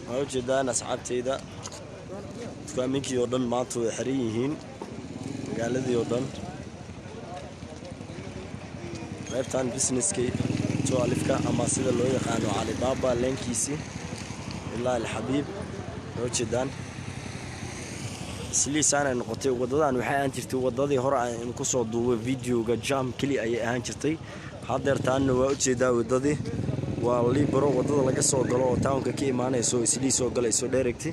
وجدان أصحابتيدا كامينكي يودن ماتوا حريين قال الذي يودن قيبتان بيزنسكي تو ألفكا أما سيدا لو يقانو علي بابا لينكيسي الله الحبيب وجدان سلي سنة نقطة وضدان وحي أنترتي وضدي هرع نقصو دو فيديو جام كلي أي أنترتي حضرتان وجدا وضدي واللي برو وضد لقى سو قلو تاونك كي مانay soo isli soo galay soo directi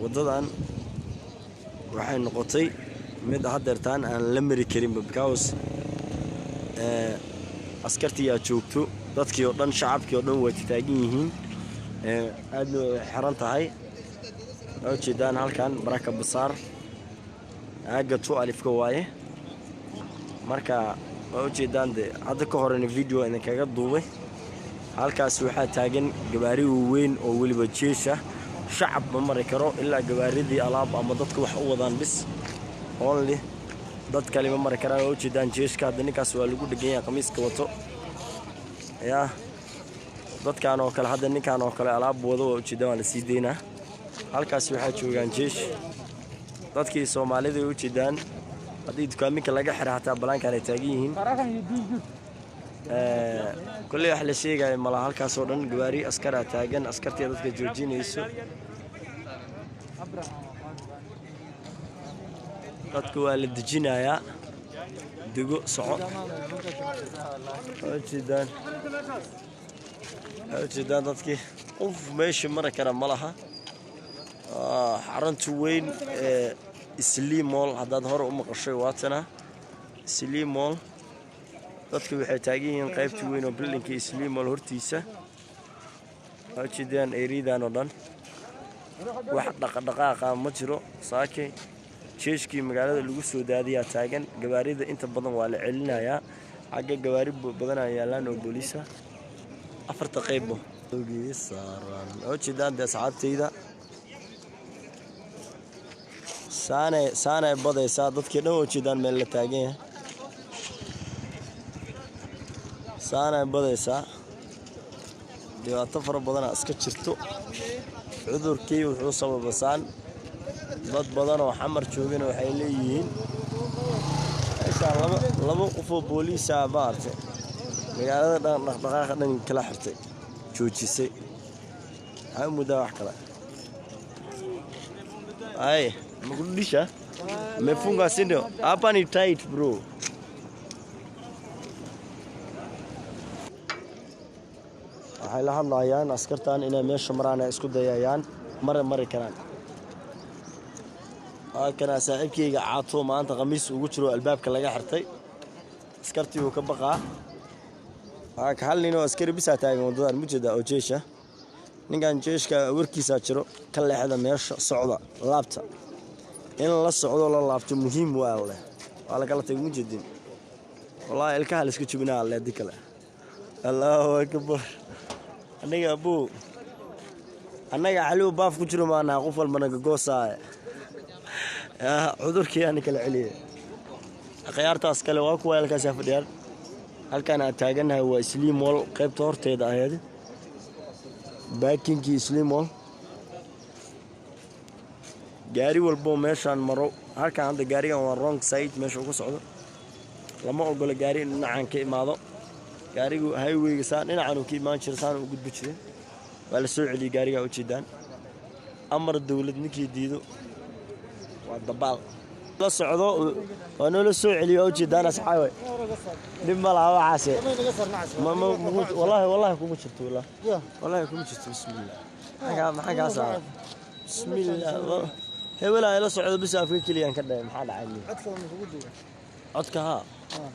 wadadan waxay noqotay mid hadeertaan aan la mari karin because askartii aad joogto dadkii oo dhan shacabkii oo dhan way taagan yihiin aad xiran tahay oo jeedaan halkan baraka basaar aaga to alifka waaye marka oo jeedaan hadda ka horena video in kaga duubay halkaas waxaa taagan gawaari weyn oo waliba jeesha shacab ma mari karo ilaa gawaaridii alaab ama dadku wax u wadaan bis only dad kale ma mari karaan oo jeedaan jeeshka hadda ninkaas waa lagu dhagan yahay qamiiska wato ya dadkaan oo kale hadda ninkaan oo kale alaab wado oo jeedaan la sii deynaa halkaas waxaa joogan jeesh dadkii Soomaalida oo jeedaan hadii dukaaminka laga xiray hataa balaankan ay taagan yihiin كل أحلى شيء قال ملا هالكاسو دن جواري أسكر تاجن أسكرتي هذا كجورجين يسوع قد كوال الدجينا يا دقو صعود أجدان أجدان ضدك أوف ماشي مرة كلام ملاها حرنت وين سليم مول هذا ظهر أم قشة واتنا سليم مول dadku waxay taagan yihiin qaybta weyn oo buildingka Isliim oo hortiisa ajidaan eeridan oo dhan wax dhaqdhaqaaqa ma jiro saakay jeeshkii magaalada lagu soo daadiyaa taagan gawaarida inta badan waa la celinayaa xagga gawaari badan ay yaalaan oo booliska afarta qaybo saaran ajidaan asxaabtayda saanay badaysaa dadkii dhan oo jidaan meel la taagan yahay saana badaysa dhibaato fara badan iska jirto cudurkii wuxuu sababasaan dad badan oo xamar joogana waxay leeyihiin insha Allah laba qof oo booliis ah baartay magaalada dhaqdhaqaaqa dhan kala xirtay joojisay ay muddo wax kale ay ma gudisha me funga sindo hapa ni tight bro waxay la hadlayaan askartaan inay meesha maraan isku dayayaan mari karaan kana saaxiibkayga caato maanta qamiis ugu jiro albaabka laga xirtay askartii uu ka baqaa ka hal nin oo askari bisa taagan wadadan mujada oo jeesha ninkan jeeshka warkiisa jiro ka leexda meesha socda laabta in la socdo la laabto muhiim waa la kala tagay mujadin wallahi ilkaha la iska jibinaa la dikala Allahu akbar aniga abu anaga xaluu baaf ku jiro maana qof walba naga goosaa cudurkii aan kala celiyay aqyaartaas kale waa kuwa halkaas fadhiyaan halkaan aan taaganahay waa Isliim Mall qaybta horteeda ahayd baakinkii Isliim Mall gaari walbo meeshaan maro halkaan hadda gaarigan waa wrong side meesha uu ku socdo lama ogola gaari dhinacaan ka imaado gaarigu highway-ga saan dhinacaan uu ka imaan jiray saan u gudbi jiray waa la soo celiyay gaariga u jeedaan amar dawlad ninkii diido waa dabaal la socdo waa noo soo celiyo u jeedaan asxaawe nimma la waxaase wallahi kuma jirto wallahi kuma jirto bismillaah maxaa saa bismillaah hebel ay la socdo bis afka kaliyan ka dhaay maxaa dhacay codka ha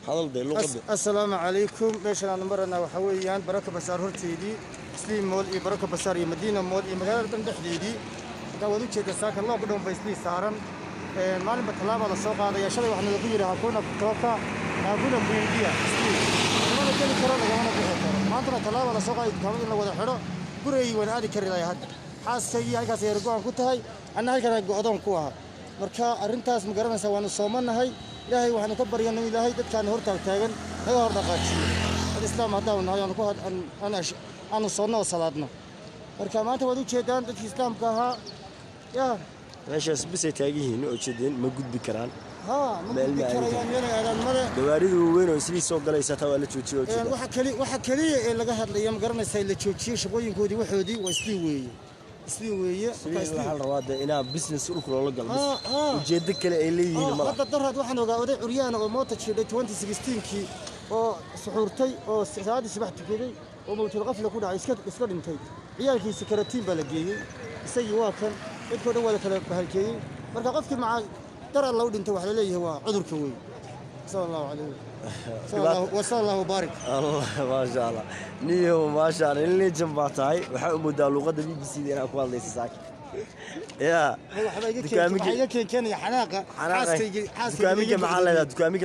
hadal day luqada assalaamu calaykum meeshaan marana waxa weeyaan baraka basaar horteedii Isliim Mall iyo baraka basaar iyo Madiina Mall iyo magaalada dhan dhexdeedii dawad u jeeda saaka loo gudon baysli saaran maalinba talaaba la soo qaadaya shalay waxna lagu yiri hakuna kooka hakuna buugiya mana kali karo laga bixi karo maanta talaaba la soo qaaday dukaamada in la wada xiro gurigii waan aadi karinay hadda xaaskayga halkaas ay go'aan ku tahay anna halkan go'doon ku ah marka arintaas ma garanaysaa waan soomanahay ilaahay waxaan ka baryanay ilaahay dadkaan hor taagan naga hor dhaqaajiyo islaam haddaan nahay aan ku aan soonno salaadno marka maanta waad u jeedaan dadkii islaamka ahaa yaa meeshaas bisay taagihiin oo jeedeen ma gudbi karaan ها ممكن gawaaridu weyn oo isli soo galaysa taa waa la joojiyo waxa kaliya ee laga hadlayo ma garanaysaa la joojiyo shaqooyinkoodii waxoodii waa isli weeye waxa la rabaa inaa business u kula galmo ujeedo kale ay leeyihiin ma hadda darad waxaan ogaaday curyaan oo moota jiiday 2016kii oo suxuurtay oo saacadii subax tukaday oo mawjad qafla ku dhacay iska dhintay ciyaalkiisa karatiin baa la geeyay isagii waa kan dadkooda wada kala bahalkeeyay marka qofkii macaa ترى الله ودين توحد ليه هو عذر كوي صلى الله عليه وصلى الله وبارك الله ما شاء الله نيو ما شاء الله اللي جنباتاي waxa u mudaa luqada BBC ina ku hadlaysa saaki ya dukaamiga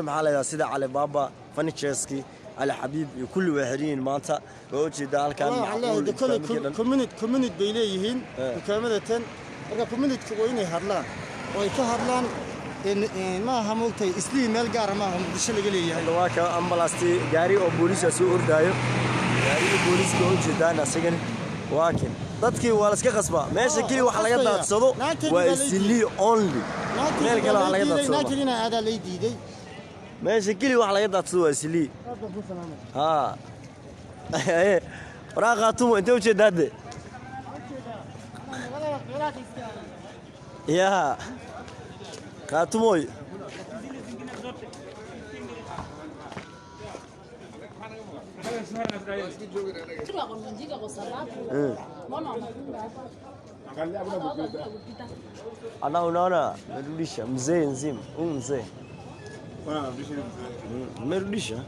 maxaa leedahay sida cali baba furniture-ski على حبيب كل واحدين مانتا وجد halkan community bay leeyihiin dukaamadadan marka community way inay hadlaan oo ay ka hadlaan ما همولتي إسلام ملقار ما هم بشلة قلية. الواقع أمبلاستي جاري أو بوليس أسوق أردايو. جاري بوليس كون جدان أسجن واكن. ضدك والسك قصبة. ماشي كلي وحلاقات تصدق وإسلام only. ملقلا حلاقات تصدق. ناكلنا هذا اللي دي. ماشي كلي وحلاقات تصدق إسلام. ها. إيه. راقاتهم أنت وش دادة. يا. كاتموي أنا ونانا مروديشة مزين نزيم مزين مروديشة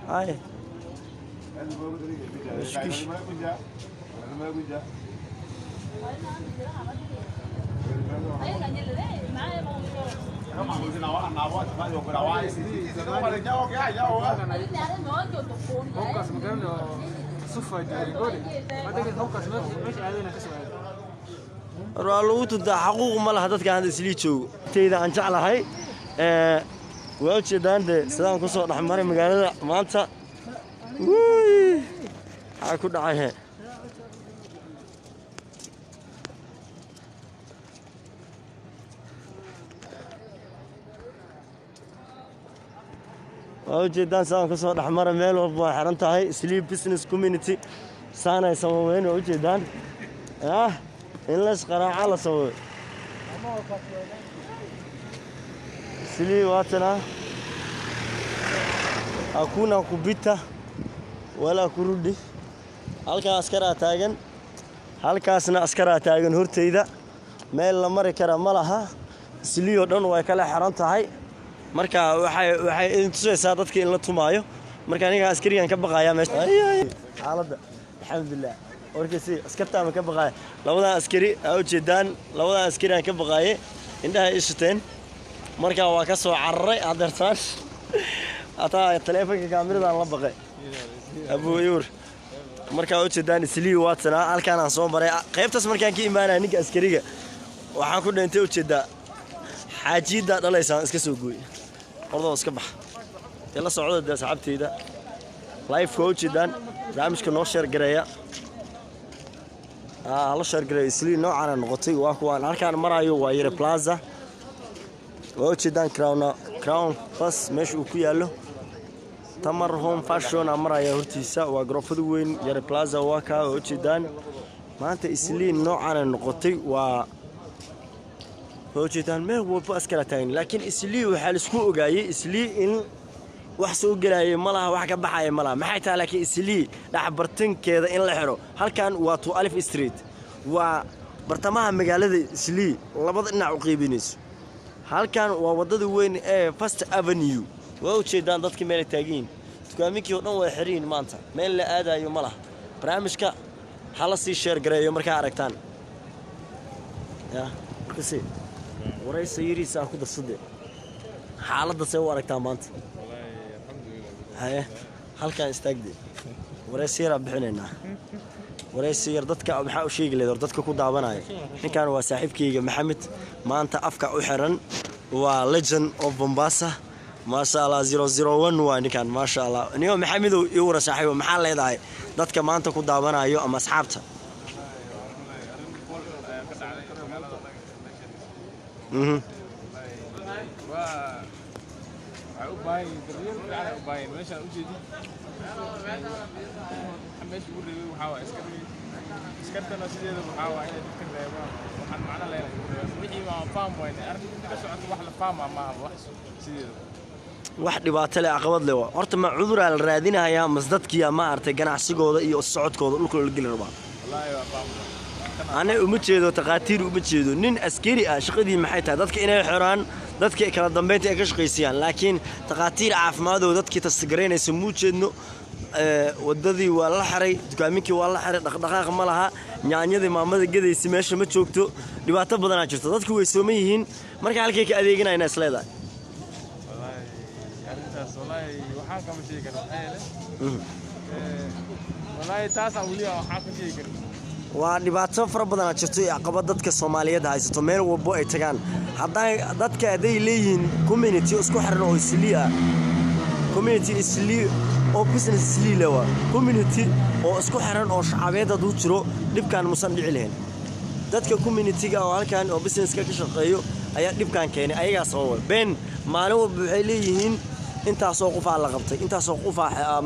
هاي مشكيش رالوتو دا حقوق ما لها dadka aan isli joogo teeda aan jeclahay waa jeedaan sidaan ku soo dhaxmaray magaalada maanta waxa ku dhacay وجدان سان كسو دحمر ميل walba xiran tahay sleep business community saanay sameeyeen wajidaan in la isqaraaca la sameeyo sleep watana akuna kubita wala kurudi halka askara taagan horteyda meel la mari kara ma laha sleep oo dhan way kala xiran tahay marka waxay intusaysaa dadka in la tumaayo marka aniga askarigan ka baqaya meesha xaaladda alxamdulillah warkasi askarta ma ka baqaya labada askari oo jeedaan labada askari aan ka baqaye indhaha isteen marka waa ka soo cararay adartaan ata telefoonka kaamirada aan la baqay abu yur marka oo jeedaan islii waatsana halkaan aan soo maray qaybtaas markaan ka imaanay ninka askariga waxaan ku dhintay oo jeedaa xaajida dhalaysan iska soo gooy ordo iska bax ila socodada asxaabteyda live coachdan barnaamijka noo share gareeya la share gareeya isli noocan noqotay waa kuwan halkaan marayo waa Yare Plaza coachdan crown bus meesha uu ku yaalo Tamar Home Fashion amraya hortiisa waa garofada weyn Yare Plaza waa ka coachdan maanta isli noocan noqotay waa وجدان ما هو بأسكرتين لكن إسلي وحال سكو جاي إسلي إن وحسو جراي ملا وحكي بحاي ملا ما حيتها لكن إسلي لعبرتين كذا إن لحرو هل كان واتو ألف ستريت وبرتمها مجال إسلي لبض إن عقيبينيس هل كان ووضد وين فاست أفنيو وجدان ضد كمال تاجين تكاميك يوم حرين مانتا ما اللي أدا يوم ملا برامجك حلصي شير جراي يوم ركع ركتان يا كسي ورئيس سيري سأخذ الصدق حالة سوى ركتان مانت والله الحمد لله هاي هل كان يستقدي ورئيس سير بحنينا ورئيس سير ضدك أو بحاول شيء اللي ضدك كود عبناي إن كان وساحب كي محمد ما أنت أفكا أحرن وليجن أوف بومباسا ما شاء الله 001 waa ninkan ما شاء الله niyo maxamedow iyo wara saaxiibo maxaa leedahay dadka maanta ku daawanayo ama asxaabta wax dhibaato leh aqabad leh horta ma cudur aan raadinayaa masdadkiya ma artay ganacsigooda iyo socodkooda dhulka la geli rabaa ana uma jeedo taqaatiir uma jeedo nin askari ah shaqadii maxay tahay dadka inay xiraan dadka kala dambeynta ay ka shaqeysiyaan laakiin taqaatiir caafimaadooda dadkii tasgareynaysa muu jeedno wadadii waa la xiray dukaaminkii waa la xiray dhaqdhaqaaq ma laha nyaanyadii maamada gadaysi meesha ma joogto dhibaato badan aa jirto dadku way sooman yihiin marka halkay ka adeeganayna isleedahay waxaan kama sheegi karaa wallahi taas aan wali waxaan ka sheegi karaa waa dhibaato fara badan aa jirto caqabad dadka Soomaaliyeed haysto meel walba ay tagaan haday dadka aday leeyihiin community isku xiran oo isliya community isliya oo business isliya waa community oo isku xiran oo shacabeed uu jiro dhibkan musan dhici lahayn dadka community-ga oo halkan oo business-ka ka shaqeeyo ayaa dhibkan keenay ayaga sabab been maalin walba waxay leeyihiin intaas oo qof la qabtay intaas oo qof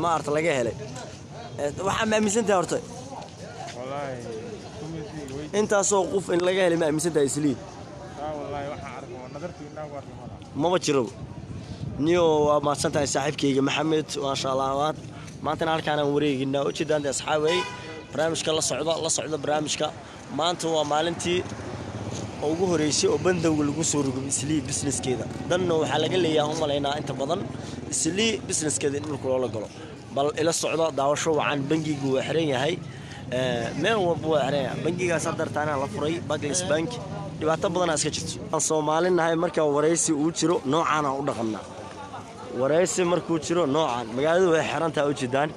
ma arta laga helay waxa ma aaminsantahay horta wallahi community way intaas oo qof in laga helay ma aaminsantahay isliin wallahi waxa arko nadartu inaa ku arko ma jiro niyo waa ma santahay saaxiibkayga maxamed ma sha Allah maanta halkaan aan wareeginaa oo jeedaan asxaabay barnaamijka la socdo barnaamijka maanta waa maalintii ugu horeysay oo bandowga lagu soo rogay islii business-keeda danna waxa laga leeyahay umaleynaa inta badan islii business-keeda in dhulka loo galo bal ila socdo daawasho wacan bangigu waa xiran yahay meel walba waa xiran yahay bangigaas dartaana la furay Barclays Bank dhibaato badan iska jirto aan Soomaalinahay marka wareysi uu jiro noocaan u dhaqannaa wareysi markuu jiro noocaan magaaladu way xiran tahay oo jidaan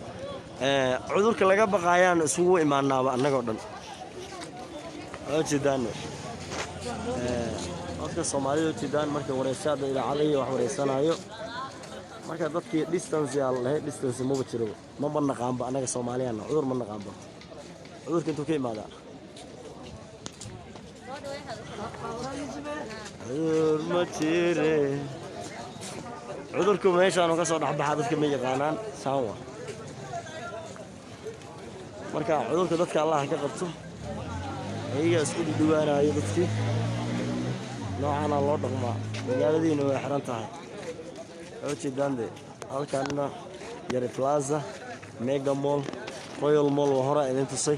cudurka laga baqayaan isugu imaanaaba annagoo dhan oo jidaan dadka Soomaaliyeed oo jidaan marka wareysada ilaacadayo wax wareysanayo marka dadkii distance yaa lahayd distance ma jiro ma naqaanba anaga Soomaaliyeed cudur ma naqaanba cudurka intuu ka imaada cudur ma jire cudurku meeshaan ka soo dhaxbaxa dadka ma yaqaanaan saawa marka cudurka dadka Allah ka qabto ayaga isku dhibaanayo dadkii noocaana loo dhaqmaa magaaladiina way xiran tahay oo jeedande halkaana Yare Plaza Mega Mall Royal Mall waa hore idin tusay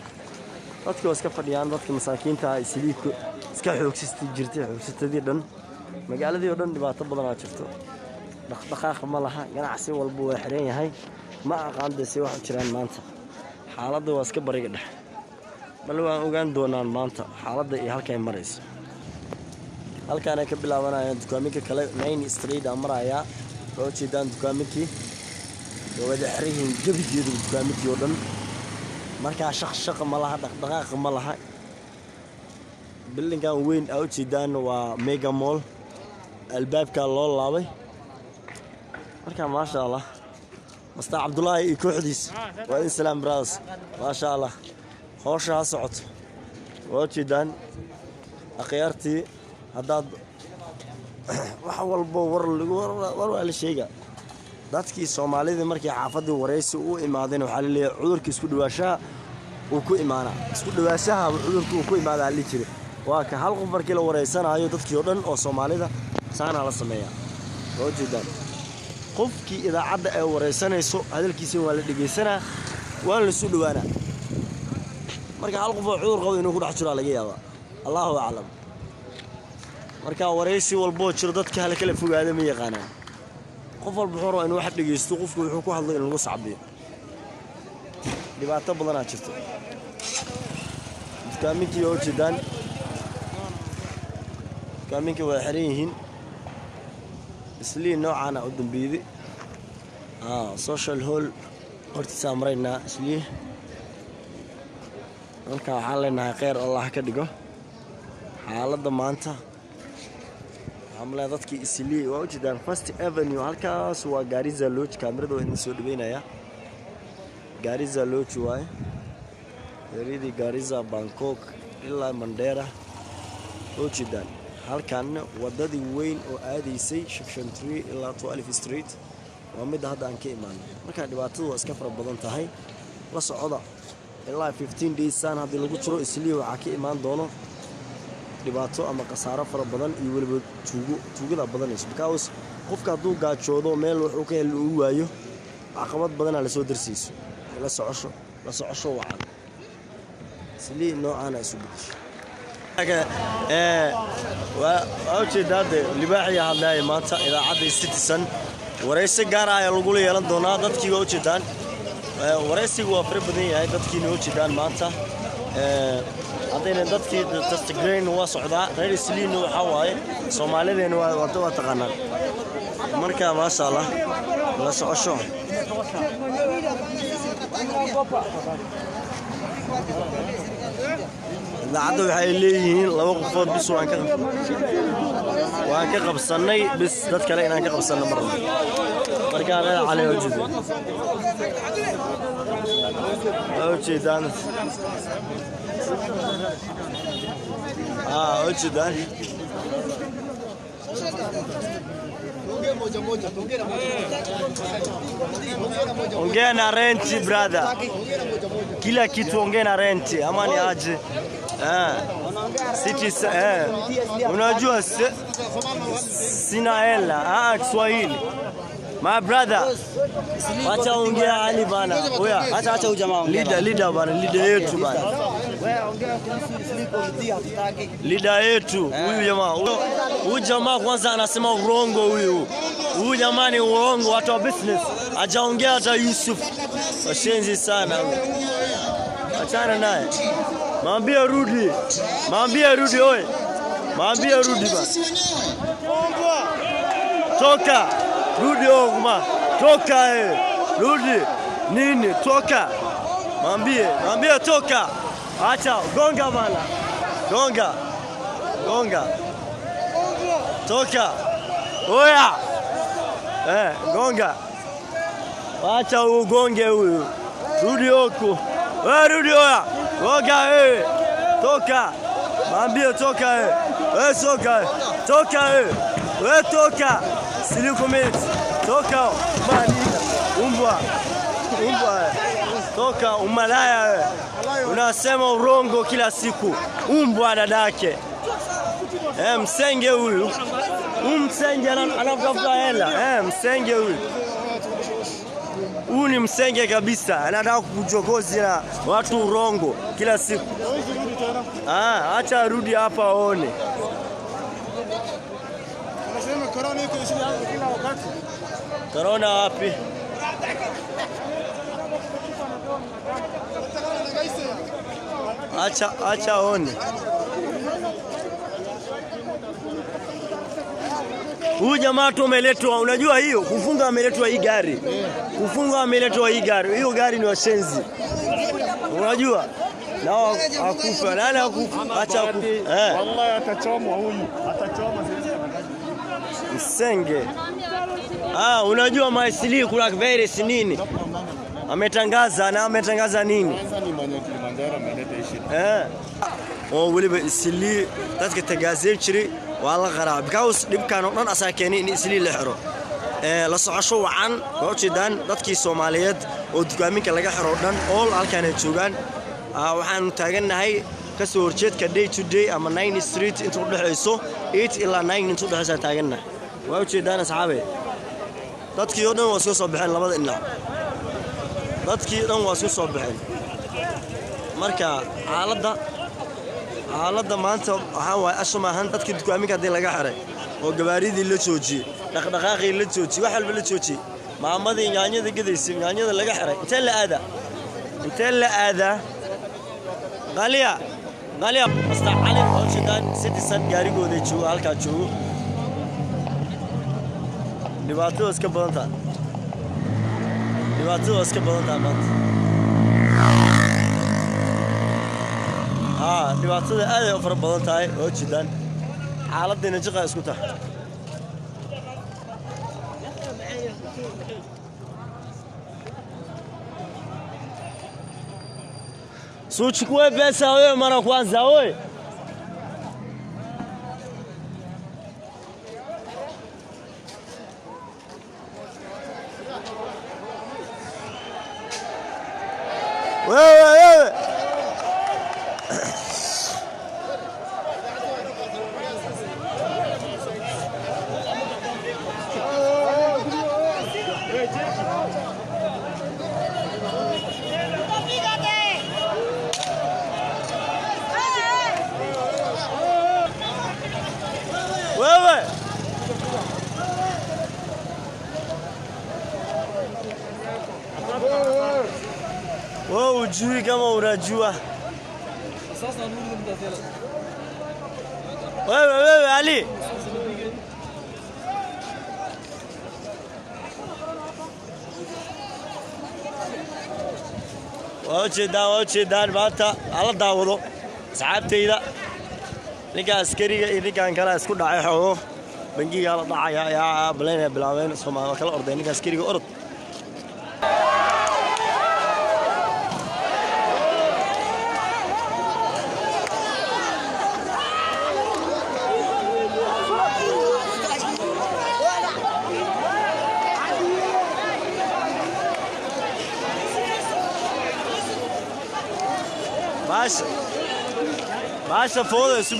dadku iska fadhiyaan dadka masaakiinta ah isliidku iska xoogsistay jirtay xoogsatadii dhan magaaladii oo dhan dhibaato badan aa jirto dhaqdhaqaaq ma laha ganacsi walba waa xiran yahay ma aqaan si wax jiraan maanta xaaladda waa iska bariga dhex bal waan ogaan doonaan maanta xaaladda iyo halka ay marayso halkaan ay ka bilaabanayaan dukaaminka kale Main Street amaraya oo jeedaan dukaaminki wada xiriin jabigeedu dukaaminki oo dhan marka shaqo ma laha dhaqdhaqaaq ma laha buildingan weyn oo jeedaan waa Mega Mall albaabka loo laabay marka ma sha Allah Masta Abdullahi iyo kooxdiis waa in salaam brothers ma sha Allah hawsha socoto oo jeedaan akhyaartii hadaad wax walba war la sheega dadkii Soomaalida markii xaafadii wareysi uu imaadeen waxa la leeyahay cudurka isku dhawaashaha uu ku imaana isku dhawaashaha cudurka uu ku imaada la jiray waa ka hal qof markii la wareysanayo dadkii oo dhan oo Soomaalida saana la sameeyaa oo jeedaan qofkii idaacada ay wareysanayso hadalkiisa waa la dhageysanaa waa la soo dhawaana marka hal qof oo cudur qabo inuu ku dhax jiro laga yaabaa Allahu a'lam marka wareysi walbo jiro dadka hal kala fogaada ma yaqaanaan qof walba xoro inuu wax dhageysto qofku wuxuu ku hadlay in lagu sacbiyo dhibaato badan aa jirto dukaaminki oo jidaan dukaaminki waa xiran yihiin isliin noocana u dambeeyay social hall hortiisa marayna isliin halka waxaan leenahay khayr Allah ka dhigo xaaladda maanta عملنا dadkii isli waa u jeedaan First Avenue halkaas waa Garissa Lodge kaamirada waxaan soo dhaweynaya Garissa Lodge waay reedi Garissa Bangkok ilaa Mandera oo jeedaan halkan wadadii weyn oo aadaysay Section 3 ilaa 12 Street waa mid hadda aan ka imaanay marka dhibaatadu waa iska fara badan tahay la socda ilaa 15 days san hadii lagu jiro isli waxa ka imaan doono dhibaato ama qasaaro fara badan iyo waliba tuugada badanayso because qofka haduu gaajoodo meel wuxuu ka heli uu waayo caqabad badan la soo darsiiso la socosho wacan isli noocan isu bixish waa jeedade libaaxiya hadlay maanta idaacada Citizen wareysi gaar ah lagu yeelan doonaa dadkii oo jeedaan wareysigu waa fara badan yahay dadkii oo jeedaan maanta hadayna dadkii Instagram waa socdaa reer Isliin waxa waaye Soomaaliyeena waa taqaanaan marka ma sha Allah la socosho idaacada waxay leeyihiin laba qofood bis waan ka qabsanay bis dad kale inaan ka qabsano marka reer cali oo jeedaan ochidan ongea na renti brother kila kitu ongea na renti ama ni aje City unajua sina hela Kiswahili my brother acha ongea Ali bana oya acha ujamaa leader bana leader yetu bana wewe ongea kuhusu Isli committee hatutaki leader yetu huyu jamaa kwanza anasema urongo huyu jamaa ni urongo watu wa business ajaongea hata Yusuf washenzi sana achana naye mwambie rudi oye mwambie rudi bana toka rudi ogma toka rudi nini toka mwambie toka acha gonga bana gonga toka oya gonga acha ugonge huyu rudi huko rudi oya gonga toka mwambie toka soka toka toka Silikometi toka malika umbwa toka umalaya unasema urongo kila siku umbwa dadake msenge huyu msenge anatafuta hela msenge huyu ni msenge kabisa anataka kujokozi na watu urongo kila siku acha arudi hapa aone Corona iko kila wakati. Corona wapi? Acha one. Huyu jamaa tu ameletwa, unajua hiyo kufunga ameletwa hii gari. Hiyo gari ni washenzi. Unajua? Na akufa, nani akufa? Acha akufa. Wallahi atachomwa huyu. Msenge. Unajua Maisili kuna virus nini? Ametangaza nini? waliba Isli dadka tagaaseen jiray waa la qaraa because dibkaan oo dhan asaa keenay in Isli la xiro la socosho wacan oo jeedaan dadkii Soomaaliyeed oo dukaaminka laga xiro dhan all halkaan ay joogaan waxaan taaganahay ka soo horjeedka day to day ama 9 street inta u dhaxayso 8 ilaa 9 inta u dhaxayso taaganahay waa u jeedaan asxaabe dadkii oo dhan waa soo baxeen labada dhinac marka xaaladda maanta waxa way ashamahan dadkii dukaaminka hadii laga xiray oo gabaaridii la joojiyay dhaqdhaqaaqii la joojiyay wax walba la joojiyay maamadii yaanyada gadeysay yaanyada laga xiray intee la aada qaliya mustaqali oo sidaan Citizen gaarigooda joogo halka joogo dhibaato iska badan maanta dhibaatada aad ay u fara badan tahay oo jidaan xaaladdeena jiqa isku tahay Suchukue pesa wewe mara kwanza wewe. Wewe. Wewe ujui kama unajua. Sasa nuru mtazela. Wewe Ali. وجدان maanta ala daawado saxaabteyda ninka askariga iyo ninkan kala isku dhacay xogo bangiga la dhacaya ayaa bilaabeen Soomaaliya kala orday ninka askariga orod Baixa foda-se,